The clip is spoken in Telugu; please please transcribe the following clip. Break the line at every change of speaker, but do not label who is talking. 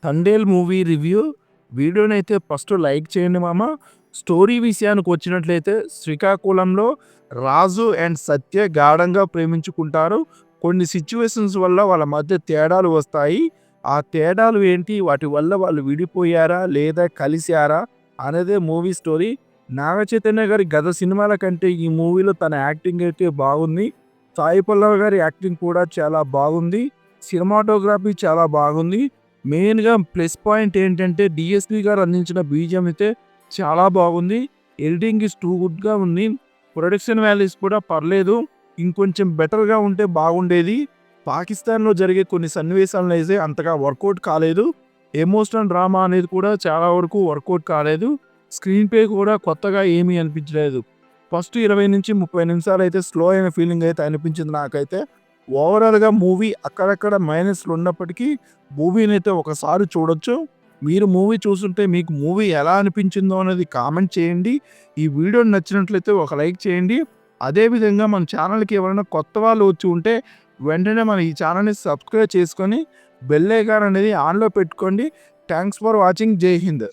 తండేల్ మూవీ రివ్యూ వీడియోనైతే ఫస్ట్ లైక్ చేయండి మామ. స్టోరీ విషయానికి వచ్చినట్లయితే శ్రీకాకుళంలో రాజు అండ్ సత్య గాఢంగా ప్రేమించుకుంటారు. కొన్ని సిచ్యువేషన్స్ వల్ల వాళ్ళ మధ్య తేడాలు వస్తాయి. ఆ తేడాలు ఏంటి? వాటి వల్ల వాళ్ళు విడిపోయారా? లేదా కలిసారా? అనేదే మూవీ స్టోరీ. నాగ చైతన్య గారి గత సినిమాల కంటే ఈ మూవీలో తన యాక్టింగ్ అయితే బాగుంది. సాయి పల్లవి గారి యాక్టింగ్ కూడా చాలా బాగుంది. సినిమాటోగ్రఫీ చాలా బాగుంది. మెయిన్‌గా ప్లస్ పాయింట్ ఏంటంటే డీఎస్‌పీ గారు అందించిన బీజీఎం అయితే చాలా బాగుంది. ఎడిటింగ్ ఈస్ టూ గుడ్‌గా ఉంది. ప్రొడక్షన్ వాల్యూస్ కూడా పర్లేదు. ఇంకొంచెం బెటర్‌గా ఉంటే బాగుండేది. పాకిస్తాన్‌లో జరిగే కొన్ని సన్నివేశాలను అయితే అంతగా వర్కౌట్ కాలేదు. ఎమోషనల్ డ్రామా అనేది కూడా చాలా వరకు వర్కౌట్ కాలేదు. స్క్రీన్ ప్లే కూడా కొత్తగా ఏమీ అనిపించలేదు. ఫస్ట్ 20-30 నిమిషాలు అయితే స్లో అయిన ఫీలింగ్ అయితే అనిపించింది నాకైతే. ఓవరాల్‌గా మూవీ అక్కడక్కడ మైనస్‌లు ఉన్నప్పటికీ మూవీనైతే ఒకసారి చూడొచ్చు. మీరు మూవీ చూసుంటే మీకు మూవీ ఎలా అనిపించిందో అనేది కామెంట్ చేయండి. ఈ వీడియో నచ్చినట్లయితే ఒక లైక్ చేయండి. అదేవిధంగా మన ఛానల్‌కి ఎవరైనా కొత్త వాళ్ళు వచ్చి ఉంటే వెంటనే మన ఈ ఛానల్‌ని సబ్స్క్రైబ్ చేసుకొని బెల్ ఐకాన్ అనేది ఆన్‌లో పెట్టుకోండి. Thanks for watching. జై హింద్.